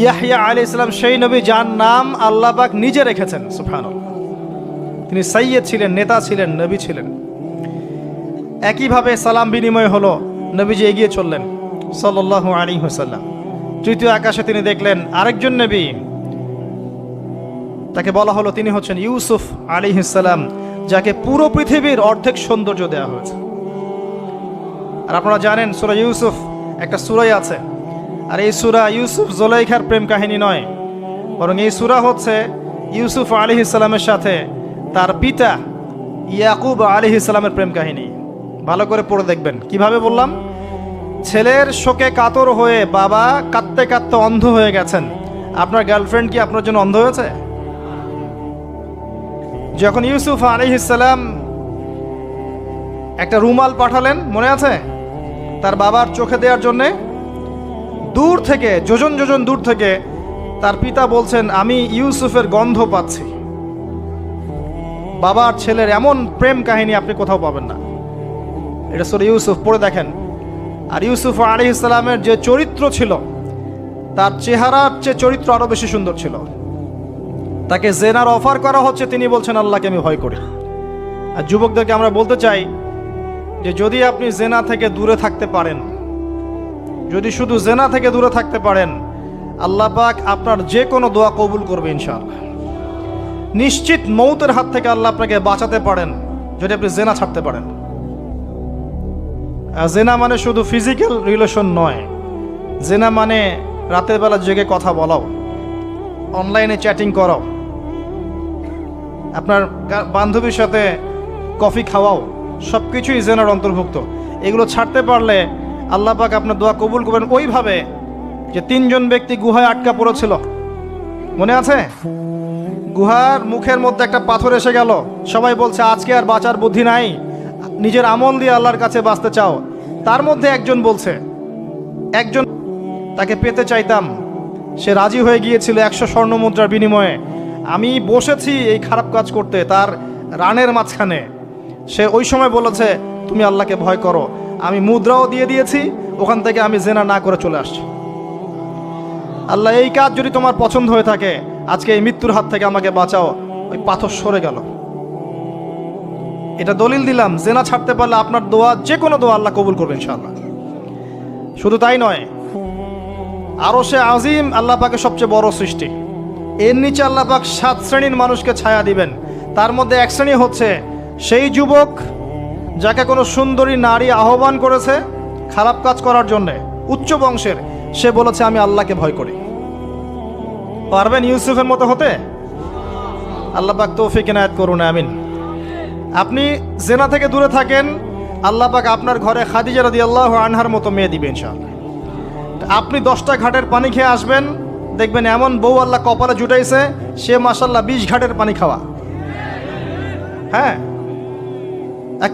ইয়াহইয়া আলাইহিস সালাম সেই নবী যার নাম আল্লাহ পাক নিজে রেখেছেন। সুবহানাল্লাহ। তিনি সাইয়্যিদ ছিলেন, নেতা ছিলেন, নবী ছিলেন। একইভাবে সালাম বিনিময় হলো, নবীজি এগিয়ে চললেন সাল্লাল্লাহু আলাইহি ওয়াসাল্লাম। তৃতীয় আকাশে তিনি দেখলেন আরেকজন নবী, তাকে বলা হলো তিনি হচ্ছেন ইউসুফ আলাইহিস সালাম, যাকে পুরো পৃথিবীর অর্ধেক সৌন্দর্য দেওয়া হয়েছে। আর আপনারা জানেন সূরা ইউসুফ একটা সূরাই আছে, আর এই সূরা ইউসুফ জুলাইখার প্রেম কাহিনী নয়, বরং এই সূরা হচ্ছে ইউসুফ আলাইহিস সালামের সাথে তার পিতা ইয়াকুব আলাইহিস সালামের প্রেম কাহিনী। ভালো করে পড়ে দেখবেন। কিভাবে বললাম? ছেলের শোকে কাতর হয়ে বাবা কাঁদতে কাঁদতে অন্ধ হয়ে গেছেন। আপনার গার্লফ্রেন্ড কি আপনার জন্য অন্ধ হয়েছে? যখন ইউসুফ আলাইহিস সালাম একটা রুমাল পাঠালেন, মনে আছে, তার বাবার চোখে দেওয়ার জন্যে, দূর থেকে যোজন যোজন দূর থেকে তার পিতা বলছেন আমি ইউসুফের গন্ধ পাচ্ছি। বাবার ছেলের এমন প্রেম কাহিনী আপনি কোথাও পাবেন না। এটা সূরা ইউসুফ, পড়ে দেখেন। আর ইউসুফ আলাইহিস সালামের যে চরিত্র ছিল, তার চেহারার চেয়ে চরিত্র আরো বেশি সুন্দর ছিল। তাকে জেনার অফার করা হচ্ছে, তিনি বলছেন আল্লাহকে আমি ভয় করি। আর যুবকদেরকে আমরা বলতে চাই যে যদি আপনি জেনা থেকে দূরে থাকতে পারেন, যদি শুধু জেনা থেকে দূরে থাকতে পারেন, আল্লাহ পাক আপনার যে কোনো দোয়া কবুল করবে ইনশাআল্লাহ। নিশ্চিত মৌতের হাত থেকে আল্লাহ আপনাকে বাঁচাতে পারেন যদি আপনি জেনা ছাড়তে পারেন। জেনা মানে শুধু ফিজিক্যাল রিলেশন নয়, জেনা মানে রাতের বেলা জেগে কথা বলাও, অনলাইনে চ্যাটিং করাও, আপনার বান্ধবীর সাথে কফি খাওয়াও, সব কিছুই জেনার অন্তর্ভুক্ত। এগুলো ছাড়তে পারলে আল্লাহ পাক আপনার দোয়া কবুল করবেন। ওইভাবে যে তিনজন ব্যক্তি গুহায় আটকা পড়েছিল, মনে আছে? গুহার মুখের মধ্যে একটা পাথর এসে গেল, সবাই বলছে আজকে আর বাঁচার বুদ্ধি নাই, নিজের আমল দিয়ে আল্লাহর কাছে বাঁচতে চাও। তার মধ্যে একজন বলছে, একজন তাকে পেতে চাইতাম, সে রাজি হয়ে গিয়েছিল 100 স্বর্ণ মুদ্রার বিনিময়ে। আমি বসেছি এই খারাপ কাজ করতে তার রানের মাঝখানে, সে ওই সময় বলেছে তুমি আল্লাহকে ভয় করো। আমি মুদ্রাও দিয়ে দিয়েছি, ওখান থেকে আমি জেনা না করে চলে আসছি। আল্লাহ এই কাজ যদি তোমার পছন্দ হয়ে থাকে, আজকে এই মৃত্যুর হাত থেকে আমাকে বাঁচাও। ওই পাথর সরে গেল। এটা দলিল দিলাম, জেনা ছাড়তে পারলে আপনার দোয়া, যে কোনো দোয়া আল্লাহ কবুল করবে ইনশাআল্লাহ। শুধু তাই নয়, আরশে আজিম আল্লাহ পাকের সবচেয়ে বড় সৃষ্টি, এর নিচে আল্লাহ পাক 7 শ্রেণীর মানুষকে ছায়া দিবেন। তার মধ্যে এক শ্রেণী হচ্ছে সেই যুবক যাকে কোনো সুন্দরী নারী আহ্বান করেছে খারাপ কাজ করার জন্য, উচ্চ বংশের, সে বলেছে আমি আল্লাহকে ভয় করি। পারবেন ইউসুফের মতো হতে? আল্লাহ পাক তৌফিক ইনায়াত করুন, আমিন। আপনি জেনা থেকে দূরে থাকেন, আল্লাহ পাক আপনার ঘরে খাদিজা রাদিয়াল্লাহু আনহার মতো মেয়ে দিবেন ইনশাআল্লাহ। আপনি 10টা ঘাটের পানি খেয়ে আসবেন, দেখবেন এমন বউ আল্লাহ কপালে জুটাইছে, সে মাশাআল্লাহ 20 ঘাটের পানি খাওয়া। হ্যাঁ,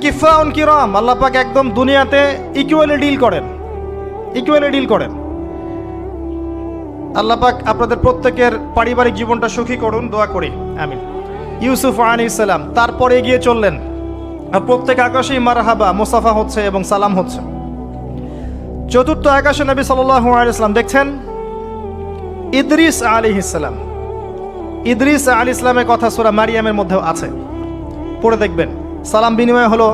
কিফাউন কিরাম, আল্লাহ পাক একদম দুনিয়াতে ইকুয়ালি ডিল করেন, ইকুয়ালি ডিল করেন। আল্লাহ পাক আপনাদের প্রত্যেকের পারিবারিক জীবনটা সুখী করুন, দোয়া করি, আমিন। ইউসুফ আলাইহিস সালাম তারপরে এগিয়ে চললেন, আর প্রত্যেক আকাশেই মারহাবা মুসাফা হচ্ছে এবং সালাম হচ্ছে। চতুর্থ আকাশে নবী সাল্লাল্লাহু আলাইহি ওয়াসাল্লাম দেখছেন ইদ্রিস আলাইহিস সালাম। ইদ্রিস আলাইহিস সালামের কথা সূরা মারিয়ামের মধ্যেও আছে, পড়ে দেখবেন। সালাম বিনিময় হলো,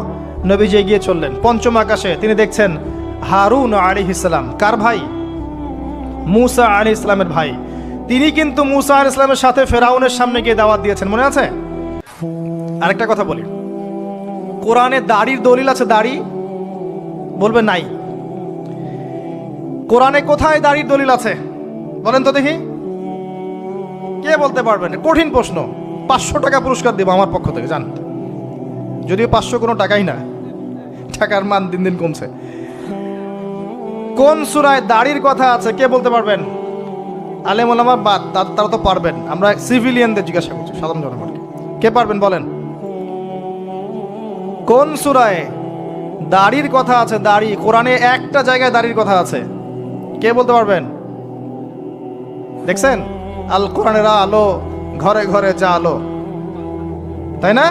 নবীজি এগিয়ে চললেন। পঞ্চম আকাশে তিনি দেখছেন হারুন আলাইহিস সালাম। কার ভাই? মূসা আলাইহিস সালামের ভাই। তিনি কিন্তু মূসা আলাইহিস সালামের সাথে ফেরাউনের সামনে গিয়ে দাওয়াত দিয়েছেন, মনে আছে? আরেকটা কথা বলি, কোরআনে দাড়ির দলিল আছে? দাড়ি বলবে নাই। কোরআনে কোথায় দাড়ির দলিল আছে বলেন তো দেখি, কে বলতে পারবেন? কঠিন প্রশ্ন। 500 টাকা পুরস্কার দেব আমার পক্ষ থেকে, জান। যদিও 500 কোনো টাকাই না, টাকার মান দিন দিন কমছে। কোন সূরায় দাড়ির কথা আছে কে বলতে পারবেন? আলেম ওলামা বাদ, তারা তো পারবেন। আমরা সিভিলিয়ানদের জিজ্ঞাসা করছি, সাধারণ জনগণকে। কে পারবেন বলেন? কোন সূরায় দাড়ির কথা আছে? দাড়ি কোরআনে একটা জায়গায় দাড়ির কথা আছে, কে বলতে পারবেন? দেখছেন, আল কোরআনের আলো ঘরে ঘরে যা আলো, তাই না?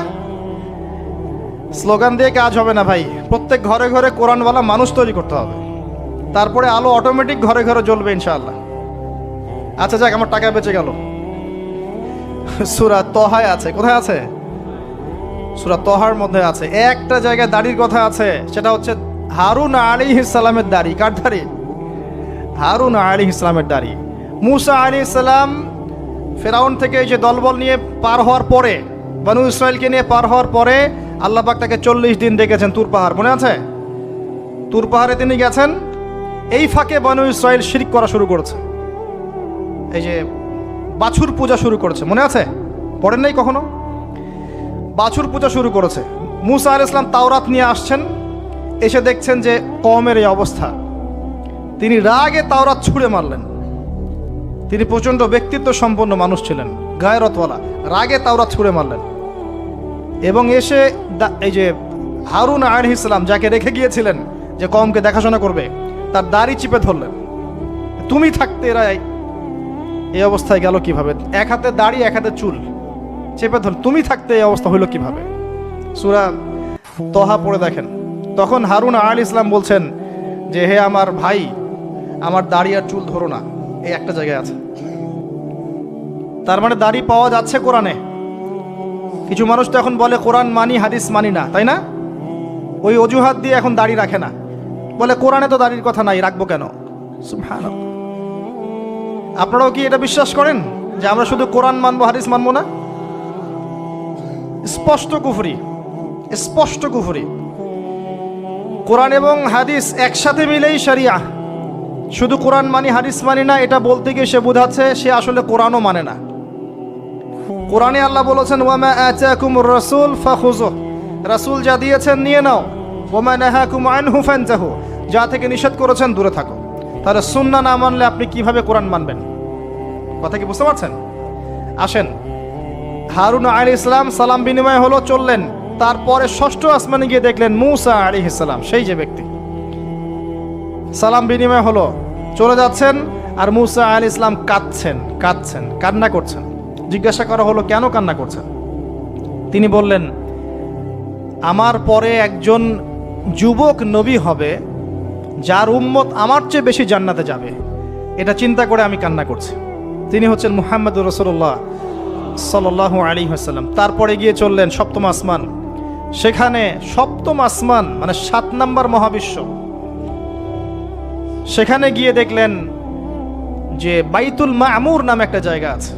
স্লোগান দিয়ে কাজ হবে না ভাই, প্রত্যেক ঘরে ঘরে কোরআনওয়ালা মানুষ তৈরি করতে হবে, তারপরে আলো অটোমেটিক ঘরে ঘরে জ্বলবে ইনশাআল্লাহ। আচ্ছা যাক, আমার টাকা বেঁচে গেল। সূরা তহায় আছে। কোথায় আছে? সূরা তহার মধ্যে আছে। একটা জায়গায় দাড়ির কথা আছে, সেটা হচ্ছে হারুন আলাইহিস সালামের দাড়ি। কার দাড়ি? হারুন আলাইহিস সালামের দাড়ি। মুসা আলাইহিস সালাম ফেরাউন থেকে এই যে দলবল নিয়ে পার হওয়ার পরে, বনু ইসরায়েলকে নিয়ে পার হওয়ার পরে আল্লাহ পাক তাকে 40 দিন ডেকেছেন তুর পাহাড়, মনে আছে? তুর পাহাড়ে তিনি গেছেন। এই ফাঁকে বনু ইসরায়েল শিরক করা শুরু করেছে, এই যে বাছুর পূজা শুরু করেছে, মনে আছে? পড়েন নাই কখনো? বাছুর পূজা শুরু করেছে। মুসা আলাইহিস সালাম তাওরাত নিয়ে আসছেন, এসে দেখছেন যে কওমের এই অবস্থা। তিনি রাগে তাওরাত ছুঁড়ে মারলেন। তিনি প্রচণ্ড ব্যক্তিত্ব সম্পন্ন মানুষ ছিলেন, গায়রতওয়ালা। রাগে তাওরাত ছুঁড়ে মারলেন এবং এসে এই যে হারুন আলাইহিস সালাম যাকে রেখে গিয়েছিলেন যে কওমকে দেখাশোনা করবে, তার দাড়ি চিপে ধরলেন। তুমি থাকতে এরা এই অবস্থায় গেল কিভাবে? এক হাতে দাড়ি, এক হাতে চুল চেপে ধর, তুমি থাকতে এই অবস্থা হইল কিভাবে? সূরা তহা পড়ে দেখেন। তখন হারুন আলাইহিস সালাম বলছেন যে হে আমার ভাই, আমার দাড়ি আর চুল ধরো না, এই একটা জায়গায় আছে। তার মানে দাড়ি পাওয়া যাচ্ছে কোরআনে। কিছু মানুষ তো এখন বলে কোরআন মানি, হাদিস মানি না, তাই না? ওই অজুহাত দিয়ে এখন দাড়ি রাখে না, বলে কোরআনে তো দাড়ির কথা নাই, রাখবো কেন? সুবহানাল্লাহ। আপনারাও কি এটা বিশ্বাস করেন যে আমরা শুধু কোরআন মানবো, হাদিস মানবো না? স্পষ্ট কুফরি, স্পষ্ট কুফরি। কোরআন এবং হাদিস একসাথে মিলেই শরিয়া। শুধু কোরআন মানি, হাদিস মানি না, এটা বলতে গিয়ে সে বোঝাচ্ছে সে আসলে কোরআনও মানে না। কোরআনে আল্লাহ বলেছেন ওয়ামা আতাকুমুর রাসূল ফাখুযুহ, রাসূল যা দিয়েছেন নিয়ে নাও। ওয়ামা নাহাকুম আনহু ফানতাহু, যা থেকে নিষেধ করেছেন দূরে থাকো। তাহলে সুন্নাহ না মানলে আপনি কিভাবে কোরআন মানবেন? কথা কি বুঝতে পারছেন? আসেন, হারুন আলাইহিস সালাম সালাম বিনিময় হলো, চললেন। তারপরে ষষ্ঠ আসমানে গিয়ে দেখলেন মুসা আলাইহিস সালাম, সেই যে ব্যক্তি। সালাম বিনিময় হলো, চলে যাচ্ছেন, আর মুসা আলাইহিস সালাম কাঁদছেন, কান্না করছেন। জিজ্ঞাসা করা হলো কেন কান্না করছেন? তিনি বললেন আমার পরে একজন যুবক নবী হবে যার উম্মত আমার চেয়ে বেশি জান্নাতে যাবে, এটা চিন্তা করে আমি কান্না করছি। তিনি হচ্ছেন মুহাম্মদুর রাসূলুল্লাহ সাল্লাল্লাহু আলাইহি ওয়াসাল্লাম। তারপরে গিয়ে চললেন সপ্তম আসমান। সেখানে সপ্তম আসমান মানে 7 নম্বর মহাবিশ্ব। সেখানে গিয়ে দেখলেন যে বাইতুল মামুর নামে একটা জায়গা আছে,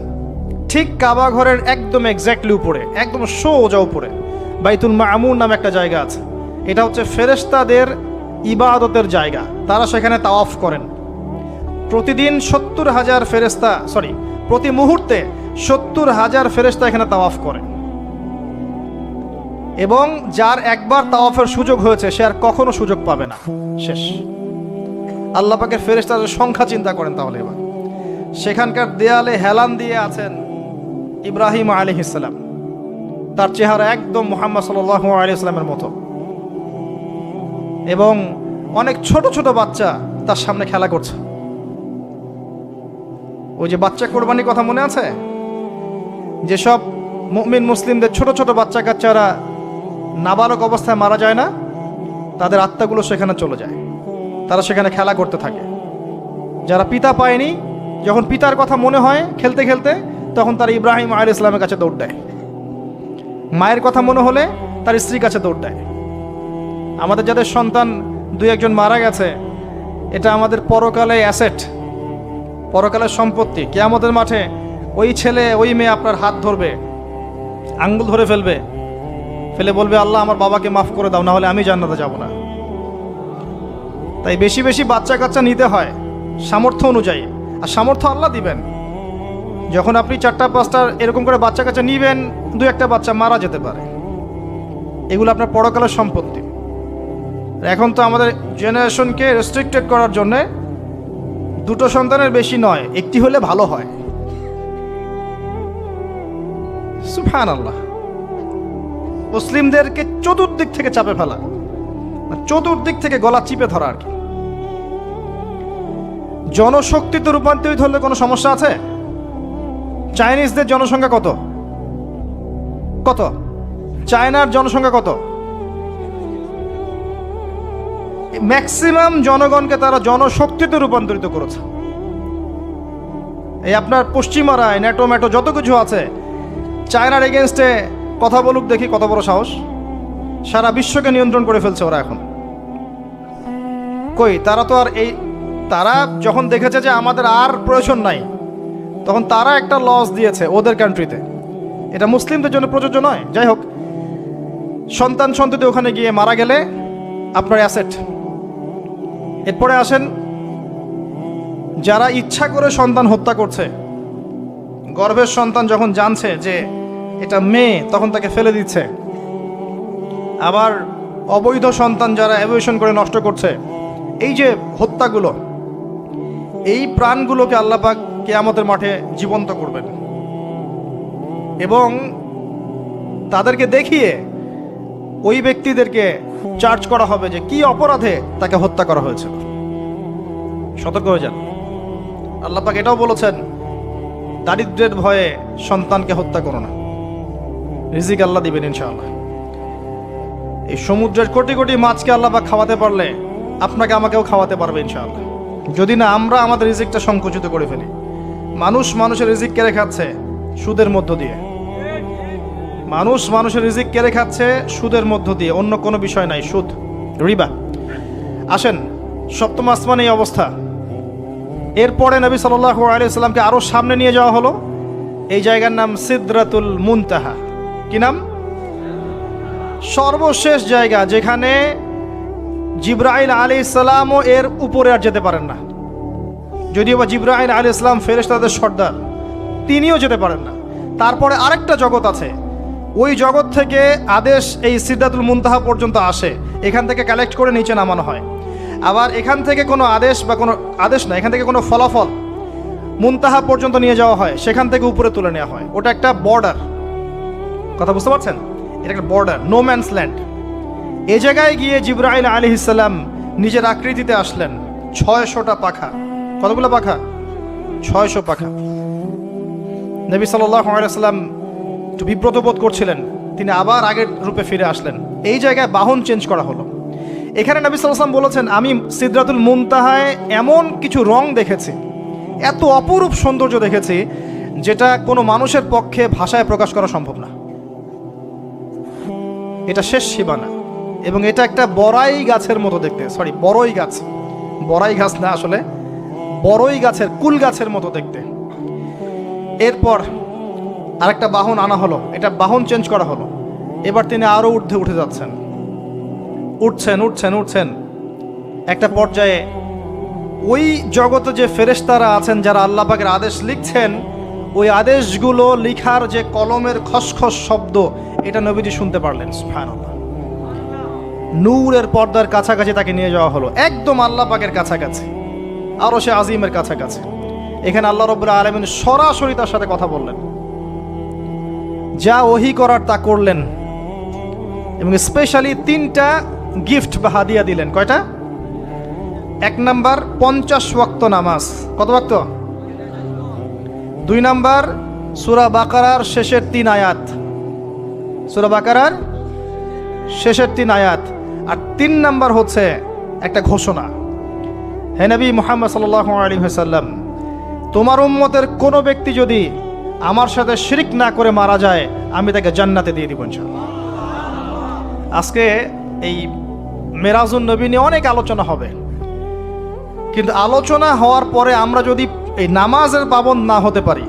ঠিক কাবা ঘরের একদম এক্স্যাক্টলি উপরে, একদম সোজা উপরে বাইতুল মামুর নামে একটা জায়গা আছে। এটা হচ্ছে ফেরেশতাদের ইবাদতের জায়গা, তারা সেখানে তাওয়াফ করেন। প্রতিদিন 70,000 ফেরেশতা, প্রতি মুহূর্তে 70,000 ফেরেশতা এখানে তাওয়াফ করে। এবং যার একবার তাওয়াফের সুযোগ হয়েছে সে আর কখনো সুযোগ পাবে না, শেষ। আল্লাহ পাকের ফেরেশতাদের সংখ্যা চিন্তা করেন তাহলে। এবার সেখানকার দেয়ালে হেলান দিয়ে আছেন ইব্রাহিম আলাইহিস সালাম, তার চেহারা একদম মুহাম্মদ সাল্লাল্লাহু আলাইহি ওয়াসাল্লামের মতো। এবং অনেক ছোট ছোট বাচ্চা তার সামনে খেলা করছে। ওই যে বাচ্চা কোরবানির কথা মনে আছে? যেসব মুমিন মুসলিমদের ছোট ছোট বাচ্চা কাচ্চারা নাবালক অবস্থায় মারা যায় না, তাদের আত্মাগুলো সেখানে চলে যায়, তারা সেখানে খেলা করতে থাকে। যারা পিতা পায়নি, যখন পিতার কথা মনে হয় খেলতে খেলতে, তখন তারা ইব্রাহিম আলাইহিস সালামের কাছে দৌড় দেয়। মায়ের কথা মনে হলে তার স্ত্রীর কাছে দৌড় দেয়। আমাদের যাদের সন্তান 2-1 মারা গেছে, এটা আমাদের পরকালে অ্যাসেট, পরকালের সম্পত্তি। কিয়ামতের মাঠে ওই ছেলে ওই মেয়ে আপনার হাত ধরবে, আঙ্গুল ধরে ফেলে বলবে আল্লাহ আমার বাবাকে মাফ করে দাও, না হলে আমি জান্নাতে যাব না। তাই বেশি বেশি বাচ্চা কাচ্চা নিতে হয় সামর্থ্য অনুযায়ী, আর সামর্থ্য আল্লাহ দিবেন। যখন আপনি 4টা-5টা এরকম করে বাচ্চা কাচ্চা নিবেন, 2-1টা বাচ্চা মারা যেতে পারে, এগুলো আপনার পরকালের সম্পত্তি। এখন তো আমাদের জেনারেশনকে রেস্ট্রিক্টেড করার জন্যে 2টো সন্তানের বেশি নয়, 1টি হলে ভালো হয়। সুবহানাল্লাহ। মুসলিমদেরকে চতুর্দিক থেকে চাপে ফেলা, চতুর্দিক থেকে গলা চিপে ধরা আর কি। জনশক্তিতে রূপান্তরিত হলে কোনো সমস্যা আছে? চাইনিজদের জনসংখ্যা কত? চায়নার জনসংখ্যা কত? ম্যাক্সিমাম জনগণকে তারা জনশক্তিতে রূপান্তরিত করেছে। এই আপনার পশ্চিমারায় ন্যাটো ম্যাটো যত কিছু আছে, চায়নার এগেনস্টে কথা বলুক দেখি কত বড় সাহস। সারা বিশ্বকে নিয়ন্ত্রণ করে ফেলছে ওরা এখন। কই তারা তো আর তারা যখন দেখেছে যে আমাদের আর প্রয়োজন নাই, তখন তারা একটা লস দিয়েছে ওদের কান্ট্রিতে। এটা মুসলিমদের জন্য প্রযোজ্য নয়। যাই হোক, সন্তান সন্ততি ওখানে গিয়ে মারা গেলে আপনার অ্যাসেট। এরপরে আসেন যারা ইচ্ছা করে সন্তান হত্যা করছে, গর্ভের সন্তান যখন জানছে যে এটা মেয়ে তখন তাকে ফেলে দিচ্ছে। আবার অবৈধ সন্তান যারা অ্যাবর্শন করে নষ্ট করছে, এই যে হত্যাগুলো, এই প্রাণগুলোকে আল্লাহ পাক কিয়ামতের মাঠে জীবন্ত করবেন এবং তাদেরকে দেখিয়ে ওই ব্যক্তিদেরকে চার্জ করা হবে যে কি অপরাধে তাকে হত্যা করা হয়েছিল। সতর্ক হয়ে যান। আল্লাহ পাক এটাও বলেছেন, দারিদ্র্যের ভয়ে সন্তানকে হত্যা করো না, রিজিক আল্লাহ দিবেন ইনশাআল্লাহ। এই সমুদ্রের কোটি কোটি মাছকে আল্লাহ পাক খাওয়াতে পারলে আপনাকে আমাকেও খাওয়াতে পারবে ইনশাআল্লাহ, যদি না আমরা আমাদের রিজিকটা সংকুচিত করে ফেলি। মানুষের রিজিক কেড়ে খাচ্ছে সুদের মধ্য দিয়ে। মানুষের রিজিক কেড়ে খাচ্ছে সুদের মধ্য দিয়ে, অন্য কোনো বিষয় নাই, সুদ, রিবা। আসেন, সপ্তম আসমানে এই অবস্থা। এরপরে নবী সাল্লাল্লাহু আলাইহি সাল্লামকে আরো সামনে নিয়ে যাওয়া হলো। এই জায়গার নাম সিদরাতুল মুনতাহা। কি নাম? সর্বশেষ জায়গা, যেখানে জিবরাইল আলাইহিস সালামও এর উপরে আর যেতে পারেন না। যদিও বা জিবরাইল আলাইহিস সালাম ফেরেশতাদের সর্দার, তিনিও যেতে পারেন না। তারপরে আরেকটা জগৎ আছে, ওই জগৎ থেকে আদেশ এই সিদরাতুল মুনতাহা পর্যন্ত আসে, এখান থেকে কালেক্ট করে নিচে নামানো হয়। আবার এখান থেকে কোনো আদেশ বা কোনো আদেশ না, এখান থেকে কোনো ফলাফল মুনতাহা পর্যন্ত নিয়ে যাওয়া হয়, সেখান থেকে উপরে তুলে নেওয়া হয়। ওটা একটা বর্ডার, কথা বুঝতে পারছেন? এটা একটা বর্ডার, নো ম্যানস ল্যান্ড। এই জায়গায় গিয়ে জিবরাইল আলাইহিস সালাম নিজের আকৃতিতে আসলেন। 600টা পাখা। কতগুলো পাখা? 600 পাখা। নবী সাল্লাল্লাহু আলাইহি সাল্লাম একটু বিব্রত বোধ করছিলেন, তিনি আবার আগের রূপে ফিরে আসলেন। এই জায়গায় বাহন চেঞ্জ করা হলো। এখানে নবী সাল্লাল্লাহু আলাইহি সাল্লাম বলেছেন, আমি সিদরাতুল মুনতাহায় এমন কিছু রং দেখেছি, এত অপরূপ সৌন্দর্য দেখেছি, যেটা কোনো মানুষের পক্ষে ভাষায় প্রকাশ করা সম্ভব না। এটা শেষ সীমানা এবং এটা একটা বড়াই গাছের মতো দেখতে। সরি, বড়ই গাছ, বড়াই গাছ না, আসলে বড়ই গাছের, কুল গাছের মতো দেখতে। এরপর আরেকটা বাহন আনা হলো, এটা বাহন চেঞ্জ করা হলো। এবার তিনি আরো ঊর্ধ্বে উঠে যাচ্ছেন, উঠছেন। একটা পর্যায়ে ওই জগতে যে ফেরেশতারা আছেন যারা আল্লাহ পাকের আদেশ লিখছেন, ওই আদেশগুলো লিখার যে কলমের খসখস শব্দ, এটা নবীজি শুনতে পারলেন। সুবহানাল্লাহ। নূরের পর্দার কাছাকাছি তাকে নিয়ে যাওয়া হলো, একদম আল্লাহ পাকের কাছাকাছি, আরশে আজিমের কাছাকাছি। এখানে আল্লাহ রাব্বুল আলামিন সরাসরি তার সাথে কথা বললেন, যা ওহী করার তা করলেন এবং স্পেশালি 3টা গিফট বা হাদিয়া দিলেন। কয়টা? 1 নাম্বার 50 ওয়াক্ত নামাজ। কত ওয়াক্ত? 2 নাম্বার সূরা বাকারার শেষের 3 আয়াত, সূরা বাকারার শেষের 3 আয়াত। আর 3 নাম্বার হচ্ছে একটা ঘোষণা, হে নবী মুহাম্মদ সাল্লাল্লাহু আলাইহি ওয়াসাল্লাম, তোমার উম্মতের কোনো ব্যক্তি যদি আমার সাথে শিরক না করে মারা যায়, আমি তাকে জান্নাতে দিয়ে দিব ইনশাআল্লাহ। আজকে এই মেরাজুন নবী নিয়ে অনেক আলোচনা হবে, কিন্তু আলোচনা হওয়ার পরে আমরা যদি এই নামাজের পাবন্দ না হতে পারি,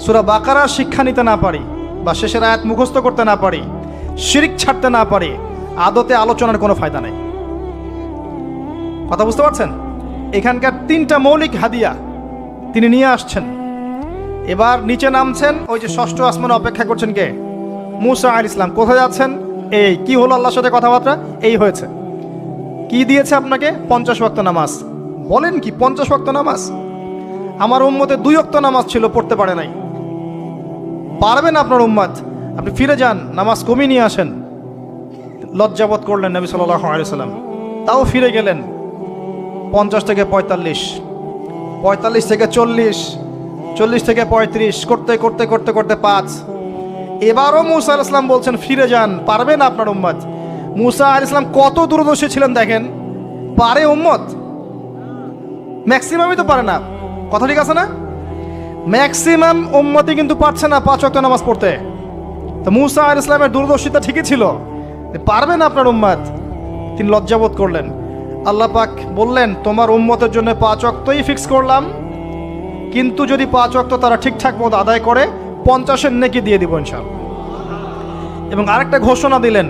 সূরা বাকারার শিক্ষা নিতে না পারি, বা শেষের আয়াত মুখস্থ করতে না পারি, শিরক ছাড়তে না পারি, আদতে আলোচনার কোনো ফায়দা নেই। কথা বুঝতে পারছেন? এখানকার 3টা মৌলিক হাদিয়া তিনি নিয়ে আসছেন। এবার নিচে নামছেন, ওই যে 6ষ্ঠ আসমানে অপেক্ষা করছেন কে? মুসা আলাইহিস সালাম। কোথায় যাচ্ছেন? এই কি হলো আল্লাহর সাথে কথাবার্তা, এই হয়েছে। কি দিয়েছে আপনাকে? 50 ওয়াক্ত নামাজ। বলেন কি 50 ওয়াক্ত নামাজ? আমার উম্মতে 2 ওয়াক্ত নামাজ ছিল, পড়তে পারে নাই। পারবেন আপনার উম্মত, আপনি ফিরে যান, নামাজ কমিয়ে নিয়ে আসেন। লজ্জাবোধ করলেন নবী সাল্লাল্লাহু আলাইহি সাল্লাম, তাও ফিরে গেলেন। 50 থেকে 45, 45 থেকে 40, 40 থেকে 35, করতে করতে করতে করতে 5। এবারও মুসা আলাইহিস সালাম বলছেন ফিরে যান, পারবেন আপনার উম্মত। মুসা আলাইহিস সালাম কত দূরদর্শী ছিলেন দেখেন, পারে উম্মত? ম্যাক্সিমামই তো পারে না। কথা ঠিক আছে না? ম্যাক্সিমাম উম্মতি কিন্তু পারছে না 5 ওয়াক্ত নামাজ পড়তে। তো মুসা আলাইহিস সালামের দূরদর্শিতা ঠিকই ছিল, পারবেন আপনার উম্মত। তিনি লজ্জাবোধ করলেন। আল্লাহ পাক বললেন, তোমার উম্মতের জন্য 5 ওয়াক্তই ফিক্স করলাম, কিন্তু যদি 5 ওয়াক্ত তারা ঠিকঠাক মতো আদায় করে 50-এর নেকি দিয়ে দিব ইনশাআল্লাহ। এবং আরেকটা ঘোষণা দিলেন,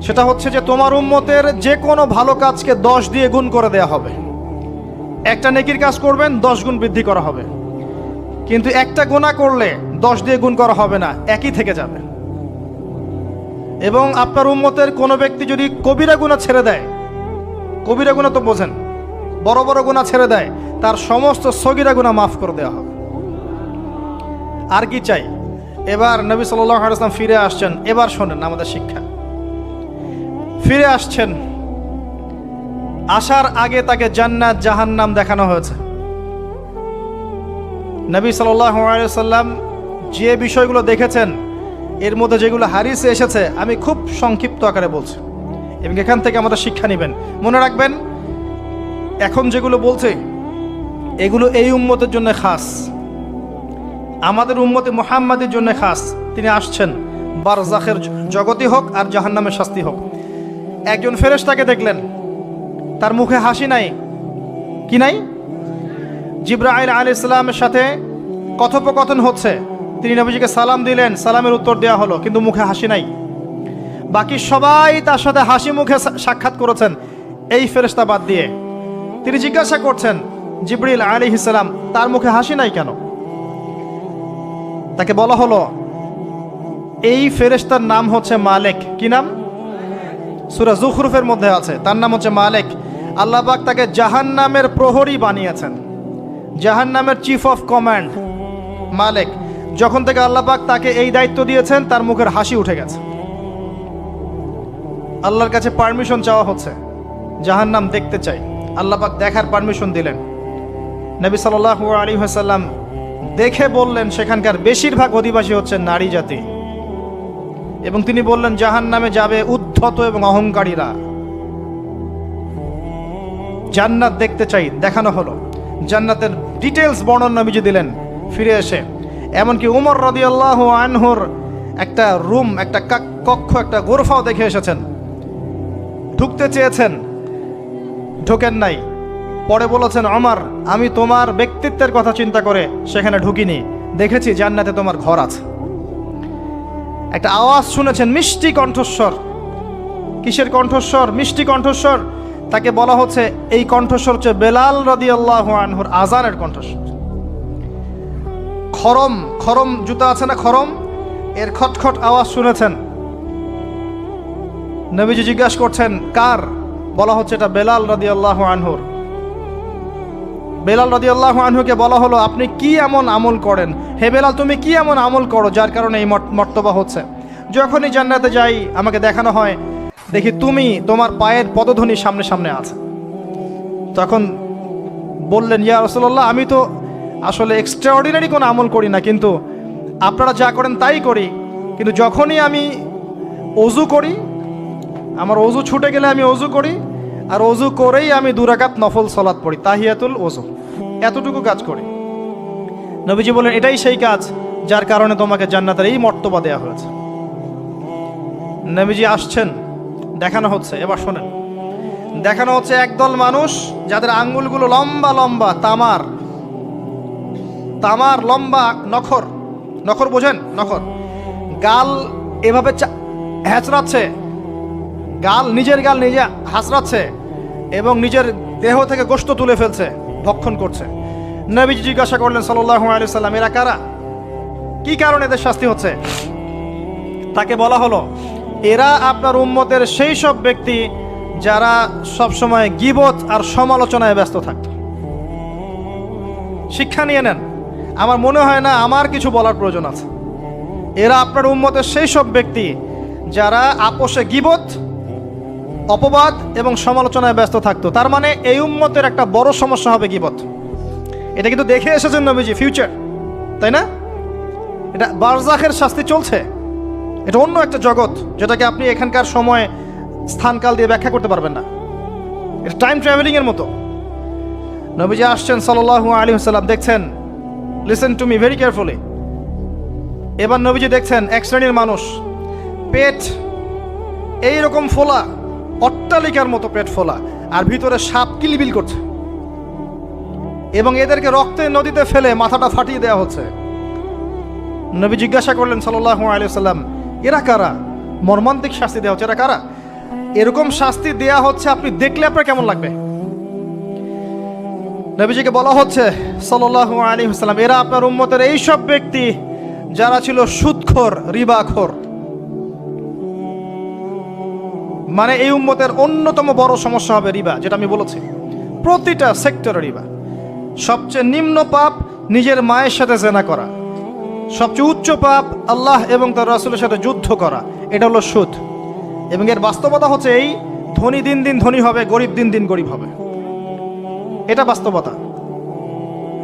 সেটা হচ্ছে যে তোমার উম্মতের যে কোনো ভালো কাজকে 10 দিয়ে গুণ করে দেয়া হবে। একটা নেকির কাজ করবেন 10 গুণ বৃদ্ধি করা হবে, কিন্তু একটা গুনাহ করলে 10 দিয়ে গুণ করা হবে না, একই থেকে যাবে। এবং আপনার উম্মতের কোনো ব্যক্তি যদি কবিরা গুনাহ ছেড়ে দেয়, কবিরা গুনাহ তো বোঝেন, বড় বড় গুনাহ ছেড়ে দেয়, তার সমস্ত সগীরা গুনাহ মাফ করে দেওয়া হবে। আর কি চাই? এবার নবী সাল্লাল্লাহু আলাইহি ওয়াসাল্লাম ফিরে আসছেন। এবার শোনেন আমাদের শিক্ষা। ফিরে আসছেন, আসার আগে তাকে জান্নাত জাহান্নাম দেখানো হয়েছে। নবী সাল্লাল্লাহু আলাইহি ওয়াসাল্লাম যে বিষয়গুলো দেখেছেন, এর মধ্যে যেগুলো হাদিসে এসেছে আমি খুব সংক্ষিপ্ত আকারে বলছি, এবং এখান থেকে আমাদের শিক্ষা নেবেন। মনে রাখবেন, এখন যেগুলো বলছে এগুলো এই উম্মতের জন্য খাস, আমাদের উম্মতে মুহাম্মাদের জন্য খাস। তিনি আসছেন, বারজাখের জগতি হোক আর জাহান্নামের শাস্তি হোক। একজন ফেরেশতাকে দেখলেন, তার মুখে হাসি নাই। কি নাই? জিবরাইল আলাইহিস সালামের সাথে কথোপকথন হচ্ছে, তিনি নবীজিকে সালাম দিলেন, সালামের উত্তর দেওয়া হলো, কিন্তু মুখে হাসি নাই। বাকি সবাই তার সাথে হাসি মুখে সাক্ষাৎ করেছেন, এই ফেরেশতা বাদ দিয়ে। তিনি জিজ্ঞাসা করছেন, জিবরিল আলাইহিস সালাম, তার মুখে হাসি নাই কেন? তাকে বলা হলো, এই ফেরেশতার নাম হচ্ছে মালিক। কি নাম? সূরা যুখরুফের মধ্যে আছে, তার নাম হচ্ছে মালিক। আল্লাহ পাক তাকে জাহান্নামের প্রহরী বানিয়েছেন, জাহান্নামের চিফ অফ কমান্ড মালিক। যখন থেকে আল্লাহ পাক তাকে এই দায়িত্ব দিয়েছেন, তার মুখের হাসি উঠে গেছে। আল্লাহর কাছে পারমিশন চাওয়া হচ্ছে, জাহান্নাম দেখতে চাই। আল্লাহ পাক দেখার পারমিশন দিলেন। নবী সাল্লাল্লাহু আলাইহি ওয়াসাল্লাম দেখে বললেন, সেখানকার বেশিরভাগ অধিবাসী হচ্ছে নারী জাতি, এবং তিনি বললেন জাহান্নামে যাবে উদ্ধত এবং অহংকারীরা। জান্নাত দেখতে চাই, দেখানো হলো। জান্নাতের ডিটেলস বর্ণনা নবীজি দিলেন ফিরে এসে। এমনকি উমর রাদিয়াল্লাহু আনহুর একটা রুম, একটা কক্ষ, একটা গোরফাও দেখে এসেছেন। ঢুকতে চেয়েছেন, ঢোকেন নাই। পরে বলেছেন, ওমর, আমি তোমার ব্যক্তিত্বের কথা চিন্তা করে সেখানে ঢুকিনি, দেখেছি জান্নাতে তোমার ঘর আছে। একটা আওয়াজ শুনেছেন, মিষ্টি কণ্ঠস্বর। কিসের কণ্ঠস্বর? মিষ্টি কণ্ঠস্বর। তাকে বলা হচ্ছে, এই কণ্ঠস্বর হচ্ছে বেলাল রাদিয়াল্লাহু আনহুর আজানের কণ্ঠস্বর। খরম, খরম জুতা আছে না, খরম, এর খটখট আওয়াজ শুনেছেন। নবীজি জিজ্ঞাসা করছেন, কার? বলা হচ্ছে এটা বেলাল রাদিয়াল্লাহু আনহুর। বেলাল রাদিয়াল্লাহু আনহুকে বলা হলো, আপনি কি এমন আমল করেন? হে বেলাল, তুমি কি এমন আমল করো যার কারণে এই মর্তবা হচ্ছে? যখনই জান্নাতে যাই আমাকে দেখানো হয়, দেখি তুমি, তোমার পায়ের পদধ্বনি সামনে সামনে আছে। তখন বললেন, ইয়া রাসূলুল্লাহ, আমি তো আসলে এক্সট্রাঅর্ডিনারি কোনো আমল করি না, কিন্তু আপনারা যা করেন তাই করি। কিন্তু যখনই আমি ওযু করি, আমার ওযু ছুটে গেলে আমি ওযু করি, আর ওযু করেই আমি 2 রাকাত নফল সালাত পড়ি, তাহিয়াতুল ওযু, এতটুকু কাজ করি। নবীজি বলেন, এটাই সেই কাজ যার কারণে তোমাকে জান্নাতের এই মর্তবা দেওয়া হয়েছে। নবীজি আসছেন, দেখানো হচ্ছে। এবার শোনেন, দেখানো হচ্ছে একদল মানুষ যাদের আঙ্গুলগুলো লম্বা লম্বা, তামার তামার লম্বা নখর। নখর বোঝেন? নখর। গাল এভাবে হ্যাঁচড়াচ্ছে, গাল, নিজের গাল নিজে হাসড়াচ্ছে, এবং নিজের দেহ থেকে গোশত তুলে ফেলছে, ভক্ষণ করছে। নবীজি জিজ্ঞাসা করলেন সাল্লাল্লাহু আলাইহি সাল্লাম, এরা কারা? কি কারণে এদের শাস্তি হচ্ছে? তাকে বলা হলো, এরা আপনার উম্মতের সেই সব ব্যক্তি যারা সবসময় গীবত আর সমালোচনায় ব্যস্ত থাকত। শিক্ষা নিয়ে নেন, আমার মনে হয় না আমার কিছু বলার প্রয়োজন আছে। এরা আপনার উম্মতের সেই সব ব্যক্তি যারা আপোষে গীবত, অপবাদ এবং সমালোচনায় ব্যস্ত থাকতো। তার মানে এই উম্মতের একটা বড় সমস্যা হবে গীবত। এটা কিন্তু দেখে এসেছেন নবীজি, ফিউচার, তাই না? এটা বারজাখের শাস্তি চলছে, এটা অন্য একটা জগৎ যেটাকে আপনি এখানকার সময় স্থানকাল দিয়ে ব্যাখ্যা করতে পারবেন না। এটা টাইম ট্রাভেলিং এর মতো। নবীজি আসছেন সাল্লাল্লাহু আলাইহি ওয়াসাল্লাম, দেখছেন listen to me very carefully. এবার নবীজি দেখছেন এক শ্রেণীর মানুষ, পেট এইরকম ফোলা, অট্টালিকার মতো পেট ফোলা, আর ভিতরে সাপ কিলবিল করছে, এবং এদেরকে রক্তের নদীতে ফেলে মাথাটা ফাটিয়ে দেওয়া হচ্ছে। নবী জিজ্ঞাসা করলেন সাল্লাল্লাহু আলাইহি ওয়াসাল্লাম, এরা কারা? মর্মান্তিক শাস্তি দেওয়া হচ্ছে, এরা কারা? এরকম শাস্তি দেয়া হচ্ছে, আপনি দেখলে আপনার কেমন লাগবে? নবীজিকে বলা হচ্ছে সাল্লাল্লাহু আলাইহি ওয়াসাল্লাম, এরা আপনার উম্মতের এই সব ব্যক্তি যারা ছিল সুদখোর, রিবাখোর। মানে এই উম্মতের অন্যতম বড় সমস্যা হবে রিবা, যেটা আমি বলেছি, প্রতিটা সেক্টরে রিবা। সবচেয়ে নিম্ন পাপ নিজের মায়ের সাথে জেনা করা, সবচেয়ে উচ্চ পাপ আল্লাহ এবং তার রাসূলের সাথে যুদ্ধ করা, এটা হলো সুদ। এবং এর বাস্তবতা হচ্ছে এই, ধনী দিন দিন ধনী হবে, গরিব দিন দিন গরিব হবে, এটা বাস্তবতা।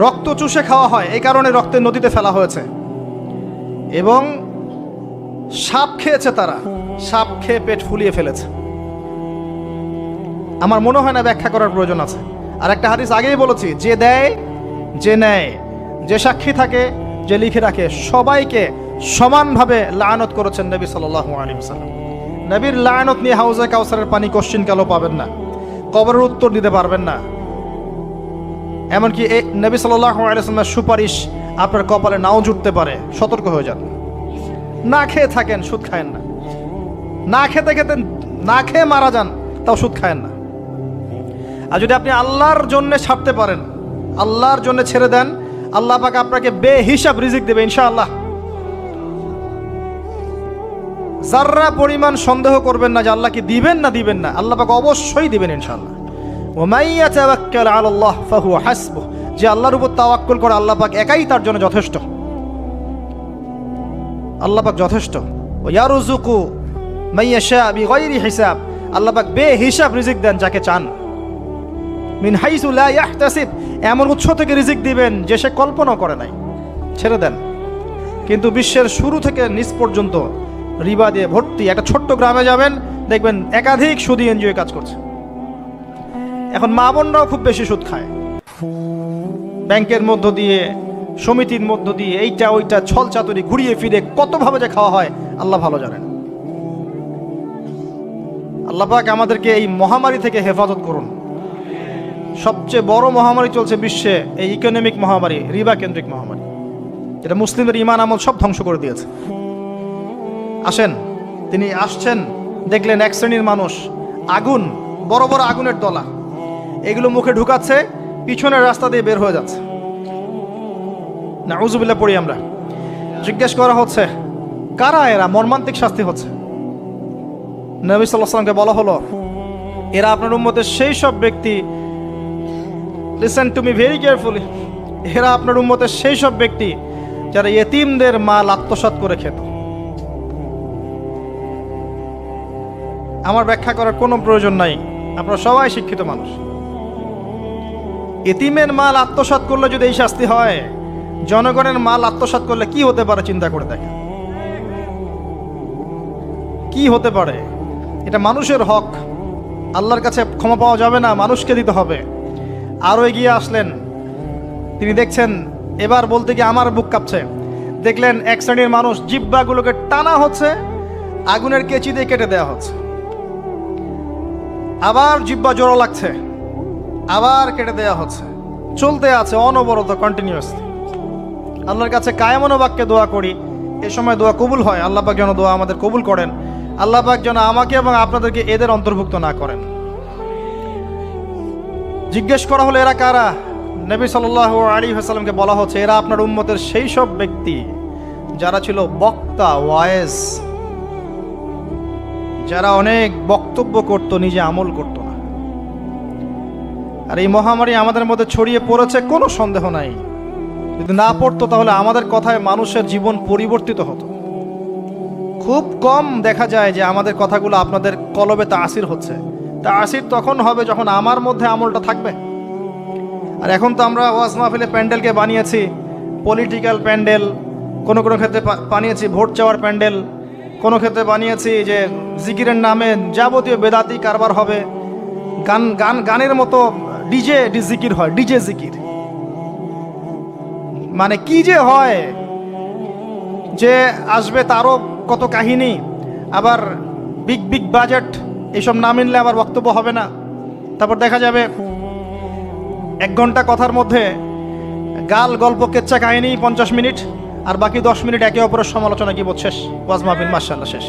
রক্ত চুষে খাওয়া হয়, এই কারণে রক্তের নদীতে ফেলা হয়েছে। এবং সাপ খেয়েছে তারা, সাপ খেয়ে পেট ফুলিয়ে ফেলেছে। আমার মনে হয় না ব্যাখ্যা করার প্রয়োজন আছে। আর একটা হাদিস আগেই বলেছি, যে দেয়, যে নেয়, যে সাক্ষী থাকে, যে লিখে রাখে, সবাইকে সমানভাবে লানত করেছেন নবী সাল্লাল্লাহু আলাইহি ওয়াসাল্লাম। নবীর লানত নিয়ে হাউজে কাউসারের পানি কোশ্চিন কালো পাবেন না, কবরের উত্তর দিতে পারবেন না। এমনকি এই নবী সাল্লাল্লাহু আলাইহি ওয়াসাল্লামের সুপারিশ আপনার কপালে নাও জুটতে পারে, সতর্ক হয়ে যান। না খেয়ে থাকেন, সুদ খায়েন না। না খেতে খেতে না খেয়ে মারা যান, তাও সুদ খায়েন না। আর যদি আপনি আল্লাহর জন্য ছাড়তে পারেন, আল্লাহর জন্য ছেড়ে দেন, আল্লাহ পাক আপনাকে বেহিসাব রিজিক দেবে ইনশাআল্লাহ। যাররা পরিমাণ সন্দেহ করবেন না যে আল্লাহ কি দিবেন না দিবেন না, আল্লাহ পাক অবশ্যই দিবেন ইনশাআল্লাহ। ওয়া মান ইয়াতাওয়াক্কাল আলাল্লাহ ফাহুয়া হাসবুহ, যে আল্লাহর উপর তাওয়াক্কুল করে আল্লাহ পাক একাই তার জন্য যথেষ্ট। আল্লাহ পাক যথেষ্ট। ওয়া ইয়ারযুকু মান ইয়াশা বিগাইরি হিসাব, আল্লাহ পাক বেহিসাব রিজিক দেন যাকে চান। মিন হাইসু লা ইয়াহতাসিব, এমন উৎস থেকে রিজিক দিবেন যে সে কল্পনা করে নাই। ছেড়ে দেন। কিন্তু বিশ্বের শুরু থেকে নিচ পর্যন্ত রিবা দিয়ে ভর্তি। একটা ছোট্ট গ্রামে যাবেন, দেখবেন একাধিক সুদী এনজিও কাজ করছে। এখন মা বোনরাও খুব বেশি সুদ খায়, ব্যাংকের মধ্য দিয়ে, সমিতির মধ্য দিয়ে, এইটা ওইটা ছল চাতুরি ঘুরিয়ে ফিরে কতভাবে যে খাওয়া হয় আল্লাহ ভালো জানেন। আল্লাহ পাক আমাদেরকে এই মহামারী থেকে হেফাজত করুন। সবচেয়ে বড় মহামারী চলছে বিশ্বে, এই ইকোনমিক মহামারী, রিবা কেন্দ্রিক মহামারী, এটা মুসলিমের ইমান আমল সব ধ্বংস করে দিয়েছে। আসেন, তিনি আসছেন, দেখলেন এক শ্রেণীর মানুষ আগুন, বড় বড় আগুনের দলা, এগুলো মুখে ঢুকাচ্ছে, পিছনের রাস্তা দিয়ে বের হয়ে যাচ্ছে। নাউযুবিল্লাহ পড়ি আমরা। জিজ্ঞেস করা হচ্ছে কারা এরা, মর্মান্তিক শাস্তি হচ্ছে। নবী সাল্লাল্লাহু আলাইহি ওয়াসাল্লামকে বলা হলো, এরা আপনার উম্মতের সেই সব ব্যক্তি, listen to me very carefully, এরা আপনার উম্মতের সেই সব ব্যক্তি যারা ইয়েতিমদের মাল আত্মসাৎ করে খেত। আমার ব্যাখ্যা করার কোনো প্রয়োজন নাই, আপনারা সবাই শিক্ষিত মানুষ। ইতিমের মাল আত্মসাৎ করলে যদি এই শাস্তি হয়, জনগণের মাল আত্মসাৎ করলে কি হতে পারে চিন্তা করে দেখেন। কি হতে পারে? এটা মানুষের হক, আল্লাহর কাছে ক্ষমা পাওয়া যাবে না, মানুষকে দিতে হবে। আরও এগিয়ে আসলেন, তিনি দেখছেন, এবার বলতে গিয়ে আমার বুক কাঁপছে। দেখলেন এক শ্রেণীর মানুষ, জিহ্বাগুলোকে টানা হচ্ছে, আগুনের কেচি দিয়ে কেটে দেওয়া হচ্ছে। আবার জিহ্বা জোড়া লাগছে, আবার কেটে দেওয়া হচ্ছে, চলতে আছে অনবরত, কন্টিনিউয়াসলি। আল্লাহর কাছে কায়মনো বাক্যে দোয়া করি, এ সময় দোয়া কবুল হয়। আল্লাহ পাক যেন দোয়া আমাদের কবুল করেন। আল্লাহ পাক যেন আমাকে এবং আপনাদেরকে এদের অন্তর্ভুক্ত না করেন। জিজ্ঞেস করা হলো এরা কারা? নবী সাল্লাল্লাহু আলাইহি ওয়াসাল্লামকে বলা হচ্ছে, এরা আপনার উম্মতের সেই সব ব্যক্তি যারা ছিল বক্তা, ওয়াইজ, যারা অনেক বক্তব্য করত, নিজে আমল করত না। আর এই মহামারী আমাদের মধ্যে ছড়িয়ে পড়েছে, কোনো সন্দেহ নাই। যদি না পড়তো তাহলে আমাদের কথায় মানুষের জীবন পরিবর্তিত হতো। খুব কম দেখা যায় যে আমাদের কথাগুলো আপনাদের কলবে তাসির হচ্ছে। তাসির তখন হবে যখন আমার মধ্যে আমলটা থাকবে। আর এখন তো আমরা ওয়াজ মাহফিলে প্যান্ডেলকে বানিয়েছি পলিটিক্যাল প্যান্ডেল, কোনো কোনো ক্ষেত্রে বানিয়েছি ভোট চাওয়ার প্যান্ডেল, কোনো ক্ষেত্রে বানিয়েছি যে জিকিরের নামে যাবতীয় বেদাতি কারবার হবে, গানের মতো ডিজে জিকির হয়, ডিজে জিকির। মানে কি যে হয়, যে আসবে তারও কত কাহিনী, আবার বিগ বিগ বাজেট, এইসব না মিললে আবার বক্তব্য হবে না। তারপর দেখা যাবে 1 ঘন্টা কথার মধ্যে গাল গল্প কেচ্চা কাহিনী 50 মিনিট, আর বাকি 10 মিনিট একে অপরের সমালোচনা, কি শেষ ওয়াজ মাহফিল মাশাআল্লাহ শেষ।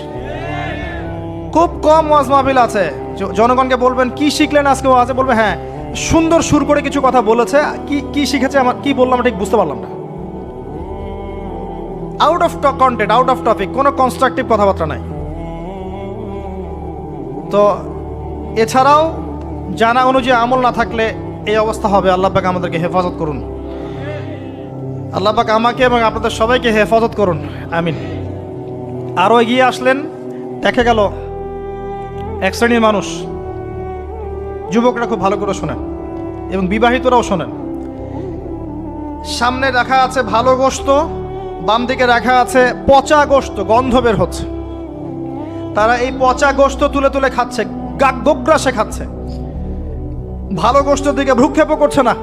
খুব কম ওয়াজ মাহফিল আছে জনগণকে বলবেন কি শিখলেন আজকে ওয়াজে, বলবে হ্যাঁ সুন্দর সুর করে কিছু কথা বলেছে, কি কি শিখেছে, আমার কি বললাম ঠিক বুঝতে পারলাম না। Out of content, out of topic, কোনো কনস্ট্রাকটিভ কথাবার্তা নাই। তো এছাড়াও জানা অনুযায়ী আমল না থাকলে এই অবস্থা হবে। আল্লাহ পাক আমাদেরকে হেফাজত করুন, আল্লাহ পাক আমাকে এবং আপনাদের সবাইকে হেফাজত করুন, আমিন। আরও এগিয়ে আসলেন, দেখা গেল এক শ্রেণীর মানুষ, যুবকরা খুব ভালো করে শোনেন এবং বিবাহিতরাও শোনেন, সামনে রাখা আছে ভালো গোশত, বাম দিকে রাখা আছে পচা গোশত, গন্ধ বের হচ্ছে। তারা এই পচা গোশত তুলে তুলে খাচ্ছে, গোগ্রাসে খাচ্ছে, ভালো গোশতের দিকে ভ্রুক্ষেপও করছে না।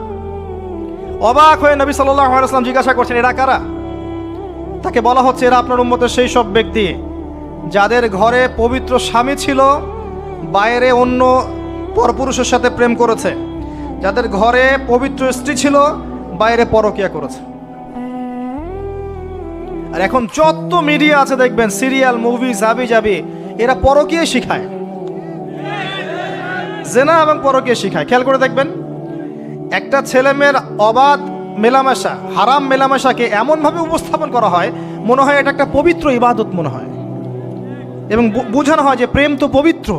অবাক হয়ে নবী সাল্লাল্লাহু আলাইহি ওয়াসাল্লাম জিজ্ঞাসা করছেন, এরা কারা? তাকে বলা হচ্ছে, এরা আপনার উম্মতের সেই সব ব্যক্তি যাদের ঘরে পবিত্র স্বামী ছিল, বাইরে অন্য পরপুরুষের সাথে প্রেম করেছে, যাদের ঘরে পবিত্র স্ত্রী ছিল, বাইরে পরকিয়া করেছে। আর এখন যত মিডিয়া আছে দেখবেন, সিরিয়াল, মুভি, জাবি জাবি, এরা পরকিয়া শিখায়, জেনা এবং পরকিয়া শিখায়। খেয়াল করে দেখবেন, একটা ছেলে মেয়ের অবাধ মেলামেশা, হারাম মেলামেশাকে এমনভাবে উপস্থাপন করা হয়, মনে হয় এটা একটা পবিত্র ইবাদত মনে হয়, এবং বোঝানো হয় যে প্রেম তো পবিত্র,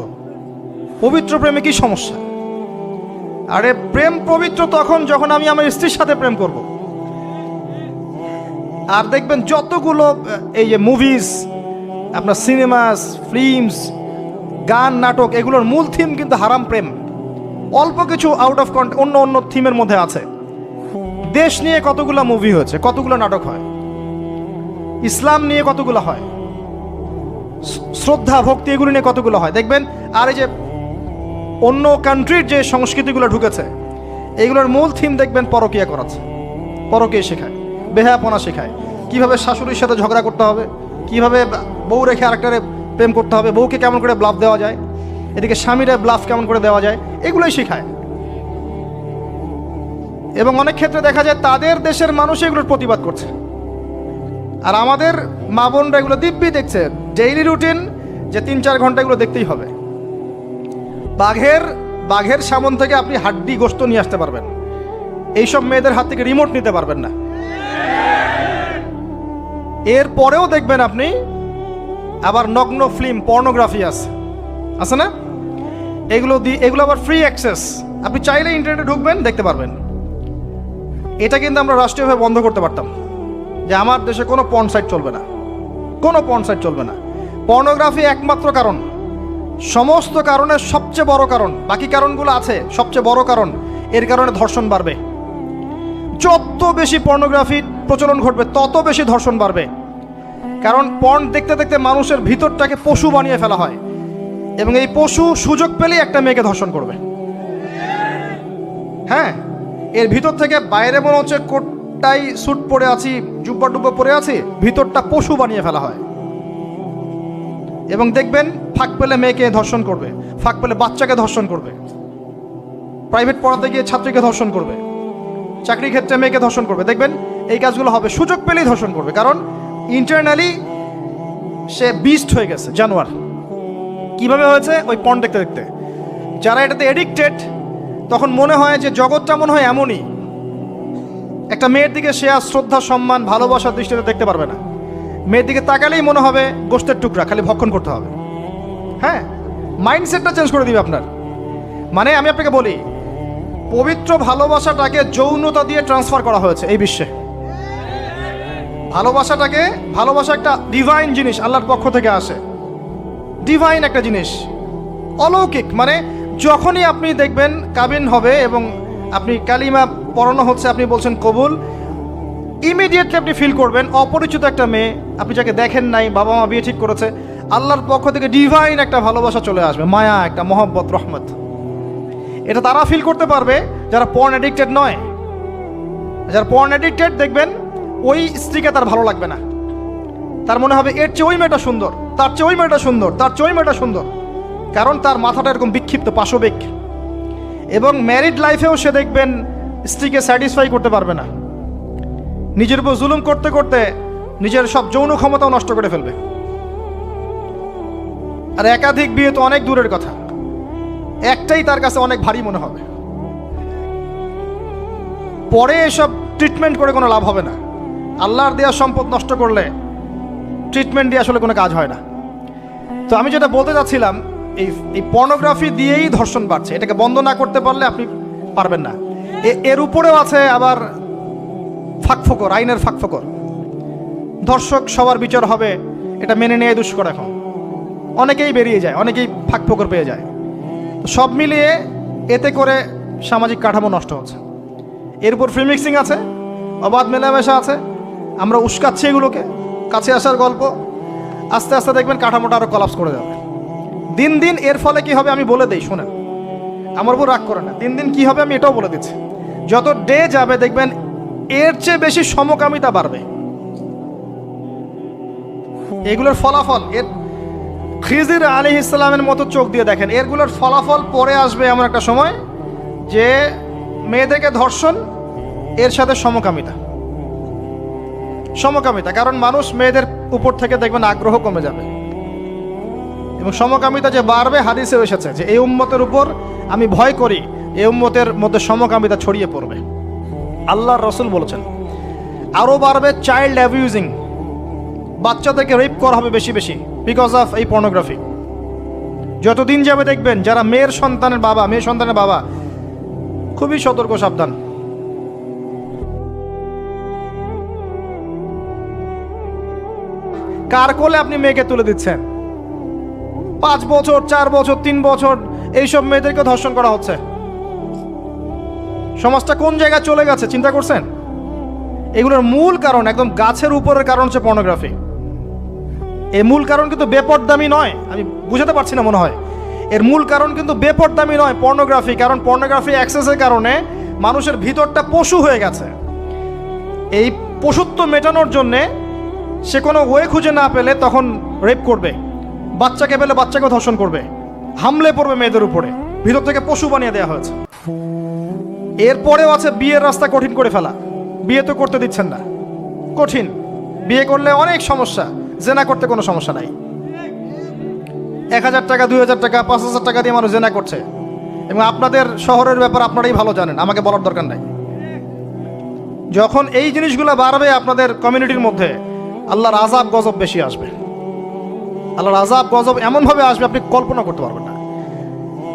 পবিত্র প্রেমে কি সমস্যা? আরে প্রেম পবিত্র তখন যখন আমি আমার স্ত্রীর সাথে প্রেম করব। আর দেখবেন যতগুলো এই যে মুভিজ, আপনার সিনেমাস, ফিল্মস, গান, নাটক, এগুলোর মূল থিম কিন্তু হারাম প্রেম। অল্প কিছু আউট অফ অন্য অন্য থিমের মধ্যে আছে। দেশ নিয়ে কতগুলো মুভি হয়েছে, কতগুলো নাটক হয়, ইসলাম নিয়ে কতগুলো হয়, শ্রদ্ধা ভক্তি এগুলো নিয়ে কতগুলো হয় দেখবেন। আর এই যে অন্য কান্ট্রির যে সংস্কৃতিগুলো ঢুকেছে, এইগুলোর মূল থিম দেখবেন পরকিয়া করাচ্ছে, পরকিয়া শেখায়, বেহায়াপনা শেখায়, কিভাবে শাশুড়ির সাথে ঝগড়া করতে হবে, কিভাবে বউ রেখে আরেকটারে প্রেম করতে হবে, বউকে কেমন করে ব্লাফ দেওয়া যায়, এদিকে স্বামীরা ব্লাফ কেমন করে দেওয়া যায়, এগুলোই শেখায়। এবং অনেক ক্ষেত্রে দেখা যায় তাদের দেশের মানুষ এগুলোর প্রতিবাদ করছে, আর আমাদের মা বোনরা এগুলো দিব্যি দেখছে, ডেইলি রুটিন, যে 3-4 ঘন্টা এগুলো দেখতেই হবে। বাঘের সামন থেকে আপনি হাড্ডি গোশত নিয়ে আসতে পারবেন, এইসব মেয়েদের হাত থেকে রিমোট নিতে পারবেন না। এর পরেও দেখবেন আপনি আবার নগ্ন ফিল্ম, পর্নোগ্রাফি আছে না, এগুলো আবার ফ্রি অ্যাক্সেস, আপনি চাইলে ইন্টারনেটে ঢুকবেন, দেখতে পারবেন। এটা কিন্তু আমরা রাষ্ট্রীয়ভাবে বন্ধ করতে পারতাম, যে আমার দেশে কোনো পর্ন সাইট চলবে না, কোনো পর্ন সাইট চলবে না। পর্নোগ্রাফি একমাত্র কারণ, সমস্ত কারণের সবচেয়ে বড় কারণ, বাকি কারণগুলো আছে, সবচেয়ে বড় কারণ, এর কারণে ধর্ষণ বাড়বে। যত বেশি পর্নোগ্রাফি প্রচলন ঘটবে তত বেশি ধর্ষণ বাড়বে, কারণ পর্ন দেখতে দেখতে মানুষের ভিতরটাকে পশু বানিয়ে ফেলা হয়, এবং এই পশু সুযোগ পেলেই একটা মেয়েকে ধর্ষণ করবে। হ্যাঁ, এর ভিতর থেকে বাইরে মনে হচ্ছে কোটটাই স্যুট পরে আছি, জুব্বা ডুব্বা পরে আছি, ভিতরটা পশু বানিয়ে ফেলা হয়। এবং দেখবেন ফাঁক পেলে মেয়েকে ধর্ষণ করবে, ফাঁক পেলে বাচ্চাকে ধর্ষণ করবে, প্রাইভেট পড়াতে গিয়ে ছাত্রীকে ধর্ষণ করবে, চাকরি ক্ষেত্রে মেয়েকে ধর্ষণ করবে। দেখবেন এই কাজগুলো হবে, সুযোগ পেলেই ধর্ষণ করবে, কারণ ইন্টারনালি সে বিস্ট হয়ে গেছে, জানোয়ার। কিভাবে হয়েছে? ওই পর্ন দেখতে দেখতে। যারা এটাতে এডিক্টেড, তখন মনে হয় যে জগৎটা মনে হয় এমনই, একটা মেয়ের দিকে সে আর শ্রদ্ধা, সম্মান, ভালোবাসার দৃষ্টিতে দেখতে পারবে না। মেয়ের দিকে তাকালেই মনে হবে গোশতের টুকরা, খালি ভক্ষণ করতে হবে। হ্যাঁ, মাইন্ডসেটটা চেঞ্জ করে দিবে আপনার। মানে আমি আপনাকে বলি, পবিত্র ভালোবাসাটাকে যৌনতা দিয়ে ট্রান্সফার করা হয়েছে এই বিশ্বে। ভালোবাসা একটা ডিভাইন জিনিস, আল্লাহর পক্ষ থেকে আসে, ডিভাইন একটা জিনিস, অলৌকিক। মানে যখনই আপনি দেখবেন কাবিন হবে এবং আপনি কালিমা পড়ানো হচ্ছে, আপনি বলছেন কবুল, ইমিডিয়েটলি আপনি ফিল করবেন অপরিচিত একটা মেয়ে, আপনি যাকে দেখেন নাই, বাবা মা বিয়ে ঠিক করেছে, আল্লাহর পক্ষ থেকে ডিভাইন একটা ভালোবাসা চলে আসবে, মায়া, একটা মহব্বত, রহমত। এটা তারা ফিল করতে পারবে যারা পর্ন অ্যাডিক্টেড নয়। যারা পর্ন অ্যাডিক্টেড দেখবেন ওই স্ত্রীকে তার ভালো লাগবে না, তার মনে হবে এর চেয়ে ওই মেয়েটা সুন্দর, তার চেয়ে ওই মেয়েটা সুন্দর, তার চেয়ে ওই মেয়েটা সুন্দর, কারণ তার মাথাটা এরকম বিক্ষিপ্ত, পাশবিক। এবং ম্যারিড লাইফেও সে দেখবেন স্ত্রীকে স্যাটিসফাই করতে পারবে না, নিজের উপর জুলুম করতে করতে নিজের সব যৌন ক্ষমতাও নষ্ট করে ফেলবে। আর একাধিক বিয়ে তো অনেক দূরের কথা, একটাই তার কাছে অনেক ভারী মনে হবে। পরে এসব ট্রিটমেন্ট করে কোনো লাভ হবে না। আল্লাহর দেওয়া সম্পদ নষ্ট করলে ট্রিটমেন্ট দিয়ে আসলে কোনো কাজ হয় না। তো আমি যেটা বলতে চাচ্ছিলাম, এই পর্নোগ্রাফি দিয়েই ধর্ষণ বাড়ছে। এটাকে বন্ধ না করতে পারলে আপনি পারবেন না। এর উপরেও আছে আবার ফাঁকফোকর, আইনের ফাঁকফোকর। ধর্ষক সবার বিচার হবে, এটা মেনে নিয়ে দুষ্কর। এখন অনেকেই বেরিয়ে যায়, অনেকেই ফাঁকফোকর পেয়ে যায়। তো সব মিলিয়ে এতে করে সামাজিক কাঠামো নষ্ট হচ্ছে। এর উপর ফ্রি মিক্সিং আছে, অবাধ মেলামেশা আছে, আমরা উস্কাচ্ছি এগুলোকে, কাছে আসার গল্প। আস্তে আস্তে দেখবেন কাঠামোটা আরও কলাপস করে যাবে দিন দিন। এর ফলে কি হবে আমি বলে দিই, শোনেন, আমার উপর রাগ করে না। দিন দিন কি হবে আমি এটাও বলে দিচ্ছি। যত ডে যাবে দেখবেন এর চেয়ে বেশি সমকামিতা বাড়বে। এগুলোর ফলাফল, এর খিজির আলাইহিস সালামের মতো চোখ দিয়ে দেখেন, এরগুলোর ফলাফল পরে আসবে এমন একটা সময় যে মেয়েদেরকে ধর্ষণ, এর সাথে সমকামিতা। কারণ মানুষ মেয়েদের উপর থেকে দেখবেন আগ্রহ কমে যাবে, এবং সমকামিতা যে বাড়বে, হাদিসে এসেছে যে এই উম্মতের উপর আমি ভয় করি এই উম্মতের মধ্যে সমকামিতা ছড়িয়ে পড়বে। আল্লাহর রাসূল বলেছেন আরও বাড়বে চাইল্ড অ্যাবিউজিং, বাচ্চাদেরকে রেপ করা হবে বেশি বেশি বিকজ অফ এই পর্নোগ্রাফি। যতদিন যাবে দেখবেন যারা মেয়ে সন্তানের বাবা খুবই সতর্ক, সাবধান। কার কোলে আপনি মেয়েকে তুলে দিচ্ছেন? 5 বছর, 4 বছর, 3 বছর এইসব মেয়েদেরকে ধর্ষণ করা হচ্ছে। সমাজটা কোন জায়গায় চলে গেছে চিন্তা করছেন? এগুলোর মূল কারণ, একদম গাছের উপরের কারণ হচ্ছে পর্নোগ্রাফি। এই মূল কারণ কিন্তু বেপরদামি নয়, আমি বুঝাতে পারছি না মনে হয়। এর মূল কারণ কিন্তু বেপরদামি নয়, পর্নোগ্রাফি। কারণ পর্নোগ্রাফি অ্যাক্সেসের কারণে মানুষের ভিতরটা পশু হয়ে গেছে। এই পশুত্ব মেটানোর জন্যে সে কোনো ওয়ে খুঁজে না পেলে তখন রেপ করবে, বাচ্চাকে পেলে বাচ্চাকেও ধর্ষণ করবে, হামলে পড়বে মেয়েদের উপরে। ভিতর থেকে পশু বানিয়ে দেওয়া হয়েছে। এরপরেও আছে বিয়ের রাস্তা কঠিন করে ফেলা। বিয়ে তো করতে দিচ্ছেন না, কঠিন। বিয়ে করলে অনেক সমস্যা, জেনা করতে কোনো সমস্যা নাই। 1000 টাকা, 2000 টাকা, 5000 টাকা দিয়ে মানুষ জেনা করছে। এবং আপনাদের শহরের ব্যাপার আপনারাই ভালো জানেন, আমাকে বলার দরকার নাই। যখন এই জিনিসগুলো বাড়বে আপনাদের কমিউনিটির মধ্যে, আল্লাহর আযাব গজব বেশি আসবে। আল্লাহর আযাব গজব এমনভাবে আসবে আপনি কল্পনা করতে পারবেন না।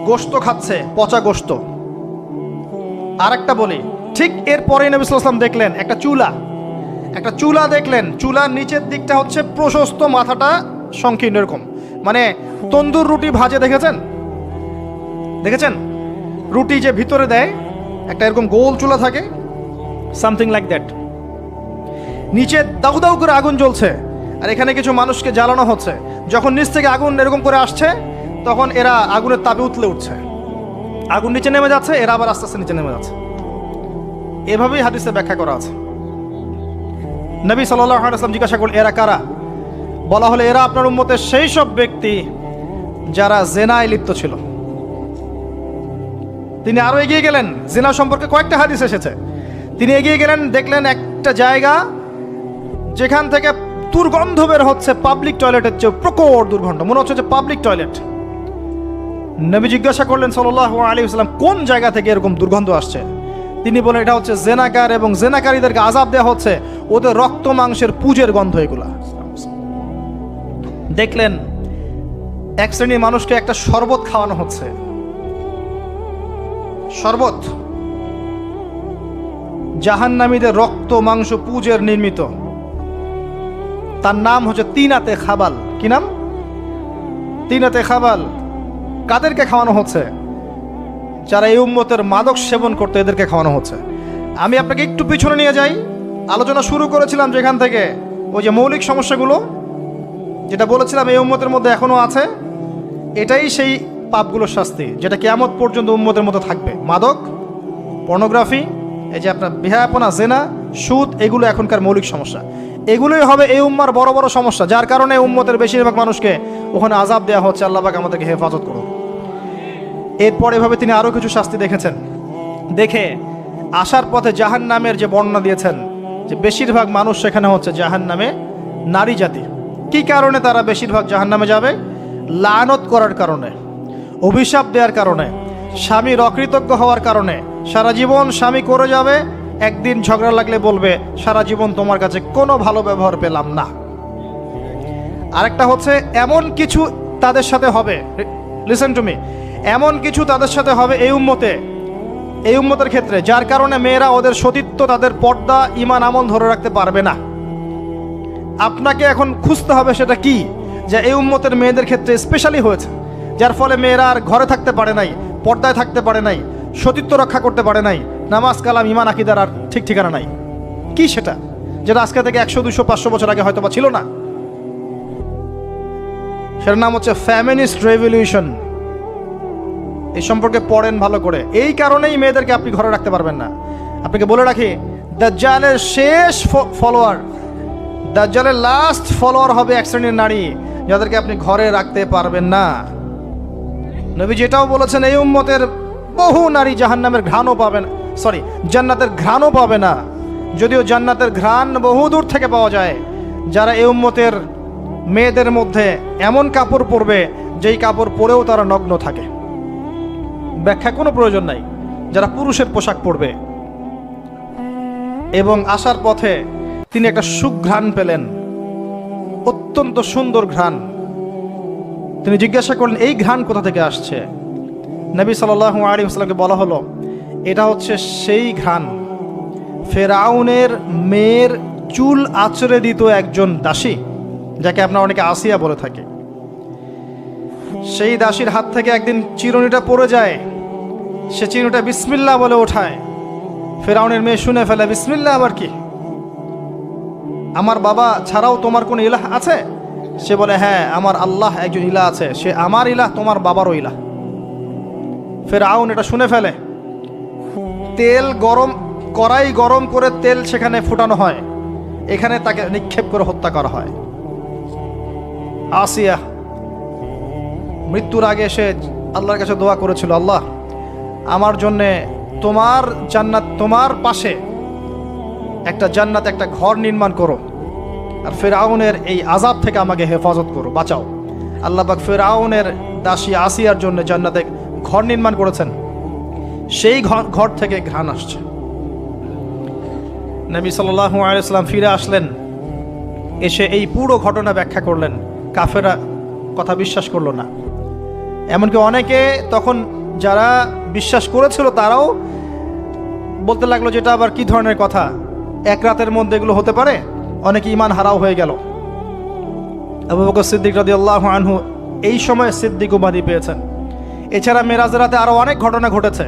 গোশত খাচ্ছে, পচা গোশত। আর একটা বলি, ঠিক এরপরেই নবী সাল্লাল্লাহু আলাইহি ওয়াসাল্লাম দেখলেন একটা চুলা দেখলেন। চুলার নিচের দিকটা হচ্ছে প্রশস্ত, মাথাটা সংকীর্ণ এরকম, মানে তন্দুর রুটি ভাজে দেখেছেন? রুটি যে ভিতরে দেয় একটা এরকম গোল চুলা থাকে, সামথিং লাইক দ্যাট। নিচে দাউ দাউ করে আগুন জ্বলছে, আর এখানে কিছু মানুষকে জ্বালানো হচ্ছে। যখন নিচ থেকে আগুন এরকম করে আসছে, তখন এরা আগুনের তাপে উতলে উঠছে। আগুন নিচে নেমে যাচ্ছে, এরা আবার আস্তে আস্তে নিচে নেমে যাচ্ছে। এভাবেই হাদিসে ব্যাখ্যা করা আছে। নবী সাল্লাল্লাহু আলাইহি ওয়াসাল্লাম জিজ্ঞাসা করলেন, এরা কারা? বলা হলো, এরা আপনার উম্মতের সেই সব ব্যক্তি যারা জেনায় লিপ্ত ছিল। তিনি আরো এগিয়ে গেলেন, জেনা সম্পর্কে কয়েকটা হাদিস এসেছে। তিনি এগিয়ে গেলেন, দেখলেন একটা জায়গা যেখান থেকে দুর্গন্ধ বের হচ্ছে, পাবলিক টয়লেটের চেয়ে প্রকট দুর্গন্ধ, মনে হচ্ছে যে পাবলিক টয়লেট। নবী জিজ্ঞাসা করলেন সাল্লাল্লাহু আলাইহি ওয়াসাল্লাম, কোন জায়গা থেকে এরকম দুর্গন্ধ আসছে? তিনি বলেন, এটা হচ্ছে জেনাকার, এবং জেনাকারীদেরকে আযাব দেওয়া হচ্ছে, ওদের রক্ত মাংসের পুজের গন্ধ এগুলা। দেখলেন এক শ্রেণীর মানুষকে একটা শরবত খাওয়ানো হচ্ছে। শরবত জাহান্নামীদের রক্ত মাংস পুজের নির্মিত। তার নাম হচ্ছে তিনাতে খাবাল। কি নাম? তিনাতে খাবাল। কাদেরকে খাওয়ানো হচ্ছে? যারা এই উম্মতের মাদক সেবন করতে, এদেরকে খাওয়ানো হচ্ছে। আমি আপনাকে একটু পিছনে নিয়ে যাই। আলোচনা শুরু করেছিলাম যেখান থেকে, ওই যে মৌলিক সমস্যাগুলো যেটা বলেছিলাম এই উম্মতের মধ্যে এখনো আছে, এটাই সেই পাপগুলোর শাস্তি যেটা কিয়ামত পর্যন্ত উম্মতের মধ্যে থাকবে। মাদক, পর্নোগ্রাফি, এই যে আপনার বিহায়াপনা, জেনা, সুদ, এগুলো এখনকার মৌলিক সমস্যা। এগুলোই হবে এই উম্মার বড় বড় সমস্যা, যার কারণে উম্মতের বেশিরভাগ মানুষকে ওখানে আযাব দেওয়া হচ্ছে। আল্লাহ পাক আমাদেরকে হেফাজত করুন। এরপর এভাবে তিনি আরও কিছু শাস্তি দেখেছেন, দেখে আসার পথে জাহান্নামের যে বর্ণনা দিয়েছেন যে বেশিরভাগ মানুষ সেখানে হচ্ছে জাহান্নামে নারী জাতি। কি কারণে তারা বেশিরভাগ জাহান্নামে যাবে? লানত করার কারণে, অভিশাপ দেওয়ার কারণে, স্বামীর অকৃতজ্ঞ হওয়ার কারণে। সারা জীবন স্বামী করে যাবে, একদিন ঝগড়া লাগলে বলবে সারা জীবন তোমার কাছে কোনো ভালো ব্যবহার পেলাম না। আরেকটা হচ্ছে এমন কিছু তাদের সাথে হবে, লিসেন টু মি, এমন কিছু তাদের সাথে হবে এই উম্মতের ক্ষেত্রে, যার কারণে মেয়েরা ওদের সতীত্ব, তাদের পর্দা, ঈমান, আমল ধরে রাখতে পারবে না। আপনাকে এখন খুঁজতে হবে সেটা কি, যে এই উম্মতের মেয়েদের ক্ষেত্রে স্পেশালি হয়েছে, যার ফলে মেয়েরা আর ঘরে থাকতে পারে নাই, পর্দায় থাকতে পারে নাই, সতীত্ব রক্ষা করতে পারে নাই, নামাজ, কালাম, ঈমান, আকীদার আর ঠিক ঠিকানা নাই। কি সেটা, যেটা আজকে থেকে 100, 200, 500 বছর আগে হয়তো বা ছিল না? সেটার নাম হচ্ছে ফেমিনিস্ট রেভলিউশন। এই সম্পর্কে পড়েন ভালো করে। এই কারণেই মেয়েদেরকে আপনি ঘরে রাখতে পারবেন না। আপনাকে বলে রাখি, দাজ্জালের শেষ ফলোয়ার, দাজ্জালের লাস্ট ফলোয়ার হবে এক শ্রেণীর নারী, যাদেরকে আপনি ঘরে রাখতে পারবেন না। নবী যেটাও বলেছেন, এই উম্মতের বহু নারী জাহান্নামের ঘ্রাণও পাবে না, জান্নাতের ঘ্রাণও পাবে না। যদিও জান্নাতের ঘ্রাণ বহু দূর থেকে পাওয়া যায়। যারা এই উম্মতের মেয়েদের মধ্যে এমন কাপড় পরবে যেই কাপড় পরেও তারা নগ্ন থাকে, ব্যাখ্যা কোনো প্রয়োজন নাই, যারা পুরুষের পোশাক পরবে। এবং আসার পথে তিনি একটা সুঘ্রাণ পেলেন, অত্যন্ত সুন্দর ঘ্রাণ। তিনি জিজ্ঞাসা করলেন এই ঘ্রাণ কোথা থেকে আসছে? নবী সাল্লাল্লাহু আলাইহি ওয়াসাল্লামকে বলা হলো এটা হচ্ছে সেই ঘ্রাণ, ফেরাউনের মেয়ের চুল আঁচড়ে দিত একজন দাসী, যাকে আপনারা অনেকে আসিয়া বলে থাকে। সেই দাসীর হাত থেকে একদিন চিরুনিটা পড়ে যায়, সে চিরুনিটা বিসমিল্লাহ বলে ওঠায়। ফেরাউনের মেয়ে শুনে ফেলে, বিসমিল্লাহ আবার কি? আমার বাবা ছাড়াও তোমার কোন ইলাহ আছে? সে বলে, হ্যাঁ আমার আল্লাহ একজন ইলাহ আছে, সে আমার ইলাহ, তোমার বাবারও ইলাহ। ফেরাউন এটা শুনে ফেলে। তেল গরম, কড়াই গরম করে তেল সেখানে ফুটানো হয়, এখানে তাকে নিক্ষেপ করে হত্যা করা হয়। আসিয়া মৃত্যুর আগে সে আল্লাহর কাছে দোয়া করেছিল, আল্লাহ আমার জন্যে তোমার জান্নাত, তোমার পাশে একটা জান্নাত, একটা ঘর নির্মাণ করো, আর ফেরাউনের এই আযাব থেকে আমাকে হেফাজত করো, বাঁচাও। আল্লাহ পাক ফেরাউনের দাসী আসিয়ার জন্য জান্নাতে ঘর নির্মাণ করেছেন। সেই ঘর থেকে ঘ্রাণ আসছে। নবী সাল্লাল্লাহু আলাইহি ওয়াসাল্লাম ফিরে আসলেন, এসে এই পুরো ঘটনা ব্যাখ্যা করলেন। কাফেরা কথা বিশ্বাস করলো না। এমনকি অনেকে তখন যারা বিশ্বাস করেছিল তারাও বলতে লাগলো, যেটা আবার কি ধরনের কথা, এক রাতের মধ্যে এগুলো হতে পারে? অনেকে ঈমান হারাও হয়ে গেল। আবু বকর সিদ্দিক রাদিয়াল্লাহু আনহু এই সময় সিদ্দিক উপাধি পেয়েছেন। এছাড়া মেরাজের রাতে আরও অনেক ঘটনা ঘটেছে,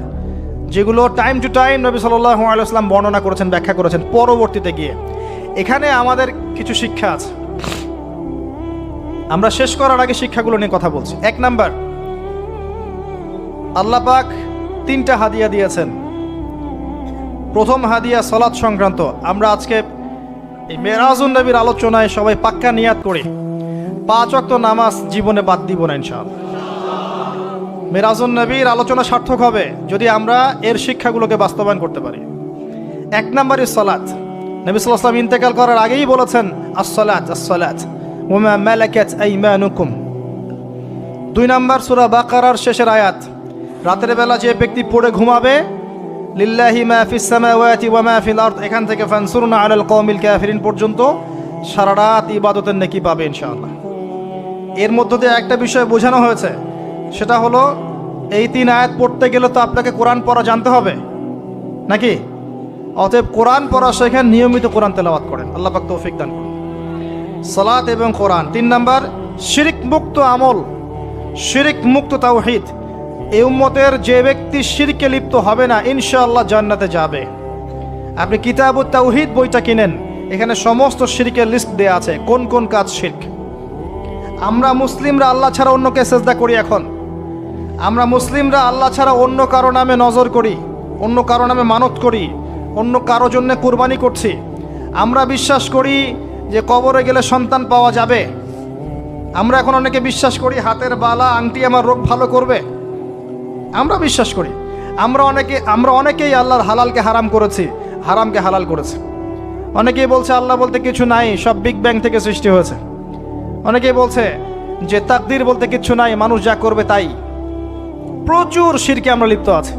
যেগুলো টাইম টু টাইম নবী সাল্লাল্লাহু আলাইহি ওয়াসাল্লাম বর্ণনা করেছেন, ব্যাখ্যা করেছেন পরবর্তীতে গিয়ে। এখানে আমাদের কিছু শিক্ষা আছে। আমরা শেষ করার আগে শিক্ষাগুলো নিয়ে কথা বলছি। 1 নাম্বার, আল্লাহ পাক 3টা হাদিয়া দিয়েছেন। প্রথম হাদিয়া সালাত সংক্রান্ত। আমরা আজকে এই মেরাজুন নবীর আলোচনায় সবাই পাক্কা নিয়াত করি 5 ওয়াক্ত নামাজ জীবনে বাদ দিব না ইনশাআল্লাহ। মেরাজুন নবীর আলোচনা সার্থক হবে যদি আমরা এর শিক্ষাগুলোকে বাস্তবায়ন করতে পারি। 1 নম্বরে সালাত। নবী সাল্লাল্লাহু আলাইহি ওয়াসাল্লাম ইন্তেকাল করার আগেই বলেছেন, আস-সালাত আস-সালাত ওয়া মা মালাকাত আইমানুকুম। 2 নম্বর সূরা বাকারার শেষের আয়াত, রাতের বেলা যে ব্যক্তি পড়ে ঘুমাবে, লিল্লাহি মা ফিস সামাওয়াতি ওয়া মা ফিল আরদ, এখান থেকে ফানসুরনা আলাল কওমিল কাফিরিন পর্যন্ত সারা রাত ইবাদতের নেকি পাবে ইনশাআল্লাহ। এর মধ্য দিয়ে একটা বিষয় বোঝানো হয়েছে, সেটা হলো এই 3 আয়াত পড়তে গেলে তো আপনাকে কোরআন পড়া জানতে হবে নাকি? অতএব কোরআন পড়া শেখেন, নিয়মিত কোরআন তেলাওয়াত করেন, আল্লাহ পাক তৌফিক দান করুন। সালাত এবং কোরআন। 3 নাম্বার, শিরক মুক্ত আমল, শিরক মুক্ত তাওহীদ। এই উম্মতের যে ব্যক্তি শিরকে লিপ্ত হবে না, ইনশাআল্লাহ জান্নাতে যাবে। আপনি কিতাবুত তাওহীদ বইটা কিনেন, এখানে সমস্ত শিরকের লিস্ট দেয়া আছে, কোন কোন কাজ শিরক। আমরা মুসলিমরা আল্লাহ ছাড়া অন্যকে সেজদা করি। এখন আমরা মুসলিমরা আল্লাহ ছাড়া অন্য কারো নামে নজর করি, অন্য কারো নামে মানত করি, অন্য কারো জন্য কুরবানি করছি। আমরা বিশ্বাস করি যে কবরে গেলে সন্তান পাওয়া যাবে। আমরা এখন অনেকে বিশ্বাস করি হাতের বালা আংটি আমার রোগ ভালো করবে। আমরা বিশ্বাস করি। আমরা অনেকেই আল্লাহর হালালকে হারাম করেছি, হারামকে হালাল করেছি। অনেকেই বলছে আল্লাহ বলতে কিছু নাই, সব বিগ ব্যাং থেকে সৃষ্টি হয়েছে। অনেকেই বলছে যে তাকদীর বলতে কিছু নাই, মানুষ যা করবে তাই। প্রচুর শিরকে আমরা লিপ্ত আছি।